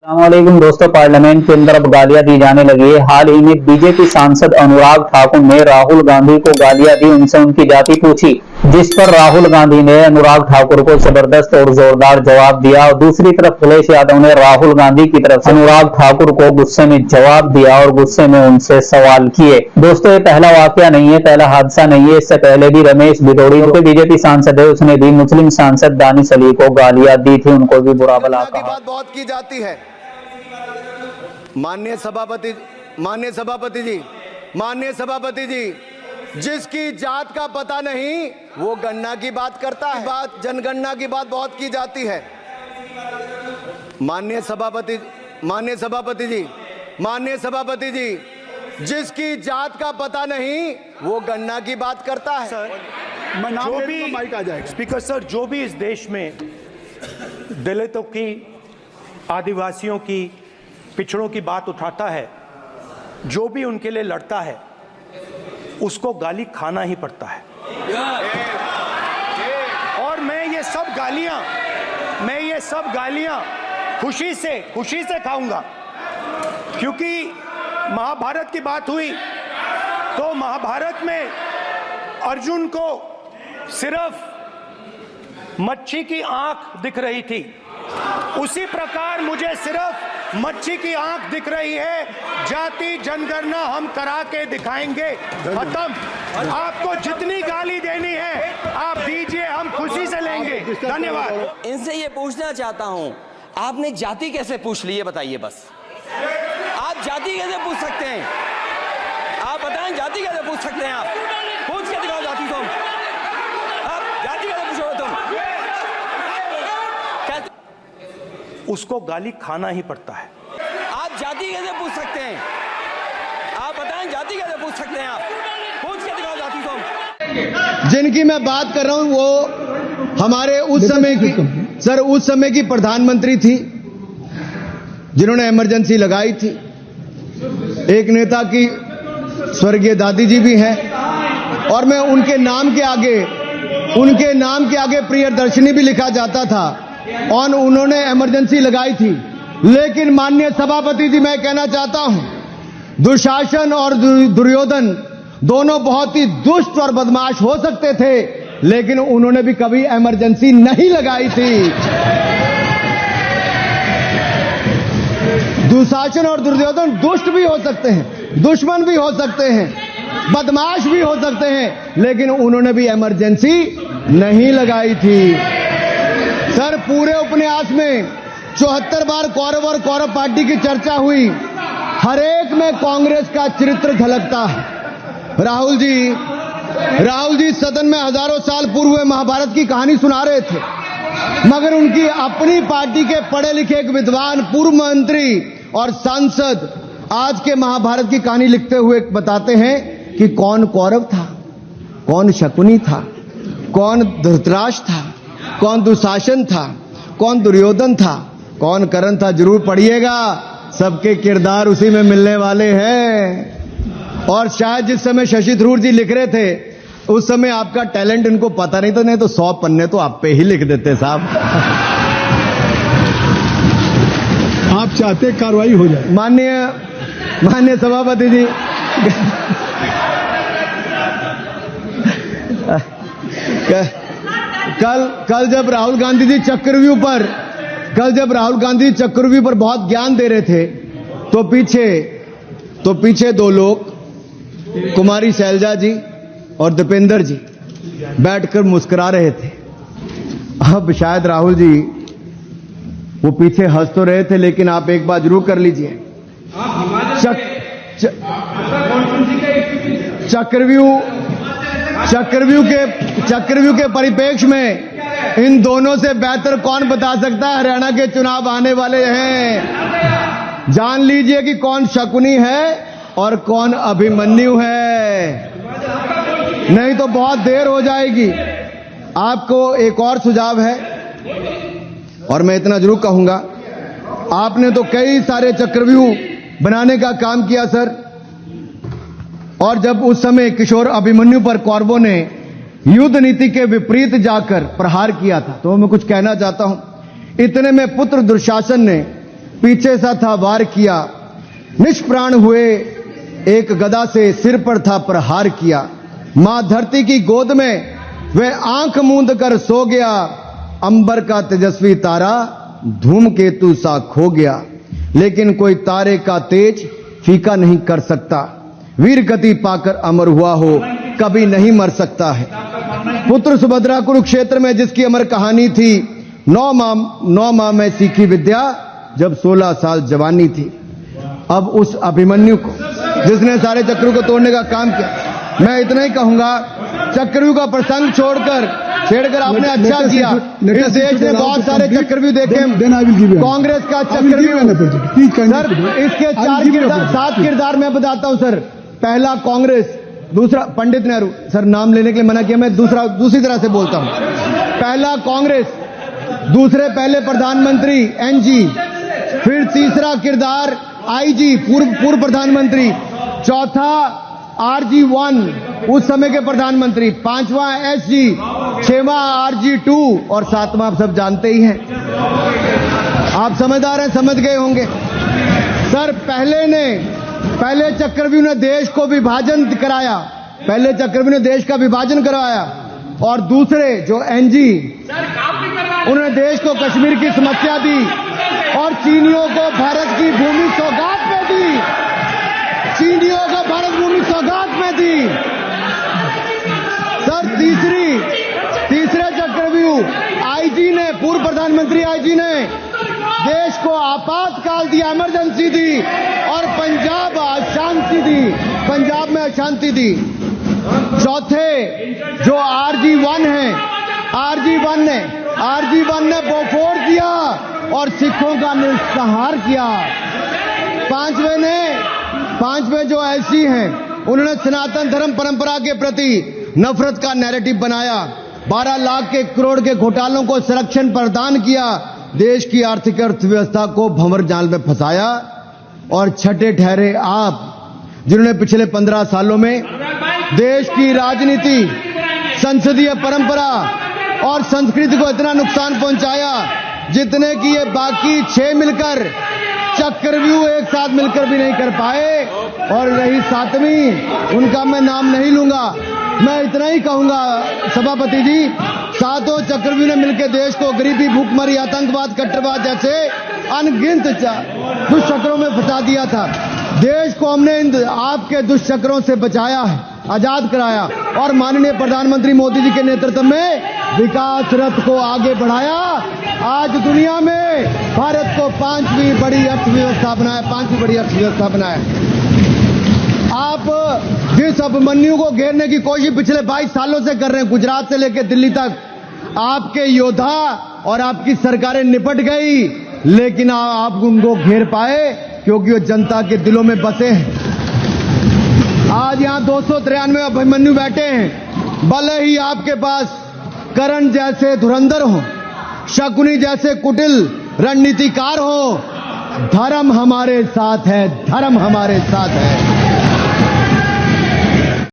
अस्सलामुअलैकुम दोस्तों, पार्लियामेंट के अंदर अब गालियां दी जाने लगी है। हाल ही में बीजेपी सांसद अनुराग ठाकुर ने राहुल गांधी को गालियां दी, उनसे उनकी जाति पूछी, जिस पर राहुल गांधी ने अनुराग ठाकुर को जबरदस्त और जोरदार जवाब दिया। और दूसरी तरफ अखिलेश यादव ने राहुल गांधी की तरफ से अनुराग ठाकुर को गुस्से में जवाब दिया और गुस्से में उनसे सवाल किए। दोस्तों, ये पहला वाकया नहीं है, पहला हादसा नहीं है। इससे पहले भी रमेश भिदोड़ी जो बीजेपी सांसद है, उसने भी मुस्लिम सांसद दानिश अली को गालियां दी थी, उनको भी बुरा भला कहा। बात बहुत की जाती है। माननीय सभापति जी, जिसकी जात का पता नहीं वो गणना की बात करता है। बात जनगणना की बात बहुत की जाती है। माननीय सभापति जी, जिसकी जात का पता नहीं वो गणना की बात करता है। जो भी स्पीकर सर, जो भी इस देश में दलितों की, आदिवासियों की, पिछड़ों की बात उठाता है, जो भी उनके लिए लड़ता है, उसको गाली खाना ही पड़ता है। और मैं ये सब गालियां खुशी से खाऊंगा, क्योंकि महाभारत की बात हुई तो महाभारत में अर्जुन को सिर्फ मच्छी की आंख दिख रही थी, उसी प्रकार मुझे सिर्फ मच्छी की आंख दिख रही है। जाति जनगणना हम करा के दिखाएंगे। खत्म। आपको जितनी गाली देनी है आप दीजिए, हम खुशी से लेंगे। धन्यवाद। इनसे ये पूछना चाहता हूं, आपने जाति कैसे पूछ ली है बताइए। बस आप जाति कैसे पूछ सकते हैं? आप बताएं, जाति कैसे पूछ सकते हैं? आप पूछ के दिखाओ जाति। तुम आप जाति कैसे पूछोगे? तुम उसको गाली खाना ही पड़ता है। आप जाति कैसे पूछ सकते हैं? आप बताएं, जाति कैसे पूछ सकते हैं? आप पूछ के दिखाओ जाति। तुम जिनकी मैं बात कर रहा हूं वो हमारे उस समय की प्रधानमंत्री थी, जिन्होंने इमरजेंसी लगाई थी। एक नेता की स्वर्गीय दादी जी भी हैं, और मैं उनके नाम के आगे प्रियदर्शिनी भी लिखा जाता था, और उन्होंने इमरजेंसी लगाई थी। लेकिन माननीय सभापति जी, मैं कहना चाहता हूं, दुशासन और दुर्योधन दोनों बहुत ही दुष्ट और बदमाश हो सकते थे, लेकिन उन्होंने भी कभी इमरजेंसी नहीं लगाई थी। दुशासन और दुर्योधन दुष्ट भी हो सकते हैं, दुश्मन भी हो सकते हैं, बदमाश भी हो सकते हैं, लेकिन उन्होंने भी इमरजेंसी नहीं लगाई थी। सर, पूरे उपन्यास में 74 बार कौरव और कौरव पार्टी की चर्चा हुई, हर एक में कांग्रेस का चरित्र झलकता है। राहुल जी सदन में हजारों साल पूर्व हुए महाभारत की कहानी सुना रहे थे, मगर उनकी अपनी पार्टी के पढ़े लिखे एक विद्वान पूर्व मंत्री और सांसद आज के महाभारत की कहानी लिखते हुए बताते हैं कि कौन कौरव था, कौन शकुनी था, कौन धृतराष्ट्र था, कौन दुशासन था, कौन दुर्योधन था, कौन कर्ण था। जरूर पढ़िएगा, सबके किरदार उसी में मिलने वाले हैं। और शायद जिस समय शशि थरूर जी लिख रहे थे, उस समय आपका टैलेंट इनको पता नहीं था, नहीं तो 100 पन्ने तो आप पे ही लिख देते साहब। आप चाहते कार्रवाई हो जाए। माननीय सभापति जी, कल जब राहुल गांधी जी चक्रव्यूह पर बहुत ज्ञान दे रहे थे, तो पीछे दो लोग, कुमारी शैलजा जी और दीपेंद्र जी, बैठकर मुस्कुरा रहे थे। अब शायद राहुल जी वो पीछे हंस तो रहे थे, लेकिन आप एक बात जरूर कर लीजिए, चक्रव्यूह के परिप्रेक्ष्य में इन दोनों से बेहतर कौन बता सकता है? हरियाणा के चुनाव आने वाले हैं, जान लीजिए कि कौन शकुनी है और कौन अभिमन्यु है, नहीं तो बहुत देर हो जाएगी। आपको एक और सुझाव है, और मैं इतना जरूर कहूंगा, आपने तो कई सारे चक्रव्यूह बनाने का काम किया सर, और जब उस समय किशोर अभिमन्यु पर कौरवों ने युद्ध नीति के विपरीत जाकर प्रहार किया था, तो मैं कुछ कहना चाहता हूं। इतने में पुत्र दुशासन ने पीछे सा था वार किया, निष्प्राण हुए एक गदा से सिर पर था प्रहार किया। मां धरती की गोद में वह आंख मूंद कर सो गया, अंबर का तेजस्वी तारा धूमकेतु सा खो गया। लेकिन कोई तारे का तेज फीका नहीं कर सकता, वीर गति पाकर अमर हुआ हो कभी नहीं मर सकता है। पुत्र सुभद्रा कुरुक्षेत्र में जिसकी अमर कहानी थी, 9 माह में सीखी विद्या जब 16 साल जवानी थी। अब उस अभिमन्यु को जिसने सारे चक्रों को तोड़ने का काम किया, मैं इतना ही कहूंगा, चक्रव्यूह का प्रसंग छेड़कर आपने अच्छा किया। इस देश ने बहुत सारे चक्रव्यूह देखे, कांग्रेस का चक्रव्यूह सर, इसके 7 किरदार मैं बताता हूं सर। पहला कांग्रेस, दूसरा पंडित नेहरू, सर नाम लेने के लिए मना किया, मैं दूसरी तरह से बोलता हूं। पहला कांग्रेस, दूसरे पहले प्रधानमंत्री एनजी, फिर तीसरा किरदार आईजी पूर्व प्रधानमंत्री, चौथा RG1 उस समय के प्रधानमंत्री, 5वां SG, 6वां RG2 और 7वां आप सब जानते ही हैं। आप समझदार हैं, समझ गए होंगे। सर पहले चक्रव्यूह ने देश को विभाजन कराया, पहले चक्रव्यूह ने देश का विभाजन करवाया, और दूसरे जो एनजी उन्होंने देश को कश्मीर की समस्या दी और चीनियों को भारत की भूमि सौगात में दी, चीनियों को भारत भूमि सौगात में दी। सर तीसरे चक्रव्यूह आईजी ने, पूर्व प्रधानमंत्री आईजी ने देश को आपातकाल दिया, इमरजेंसी दी और पंजाब में अशांति दी। चौथे जो RG1 है, RG1 ने बोफोर्स दिया और सिखों का निस्सहार किया। पांचवें जो ऐसी हैं, उन्होंने सनातन धर्म परंपरा के प्रति नफरत का नैरेटिव बनाया, 12 लाख के करोड़ के घोटालों को संरक्षण प्रदान किया, देश की आर्थिक अर्थव्यवस्था को भंवर जाल में फंसाया। और छठे ठहरे आप, जिन्होंने पिछले 15 सालों में देश की राजनीति, संसदीय परंपरा और संस्कृति को इतना नुकसान पहुंचाया जितने कि ये बाकी 6 मिलकर चक्रव्यूह एक साथ मिलकर भी नहीं कर पाए। और रही 7वीं, उनका मैं नाम नहीं लूंगा, मैं इतना ही कहूंगा सभापति जी, 7 चक्रव्यूह ने मिलकर देश को गरीबी, भूखमरी, आतंकवाद, कट्टरवाद जैसे अनगिनत दुष्चक्रों में फंसा दिया था। देश को हमने इन आपके दुष्चक्रों से बचाया है, आजाद कराया और माननीय प्रधानमंत्री मोदी जी के नेतृत्व में विकास रथ को आगे बढ़ाया। आज दुनिया में भारत को 5वीं बड़ी अर्थव्यवस्था बनाया। आप जिस अभिमन्यु को घेरने की कोशिश पिछले 22 सालों से कर रहे हैं, गुजरात से लेकर दिल्ली तक, आपके योद्धा और आपकी सरकारें निपट गई, लेकिन आप उनको घेर पाए क्योंकि वो जनता के दिलों में बसे हैं। आज यहां 293 अभिमन्यु बैठे हैं, भले ही आपके पास करण जैसे धुरंधर हो, शकुनी जैसे कुटिल रणनीतिकार हो, धर्म हमारे साथ है, धर्म हमारे साथ है।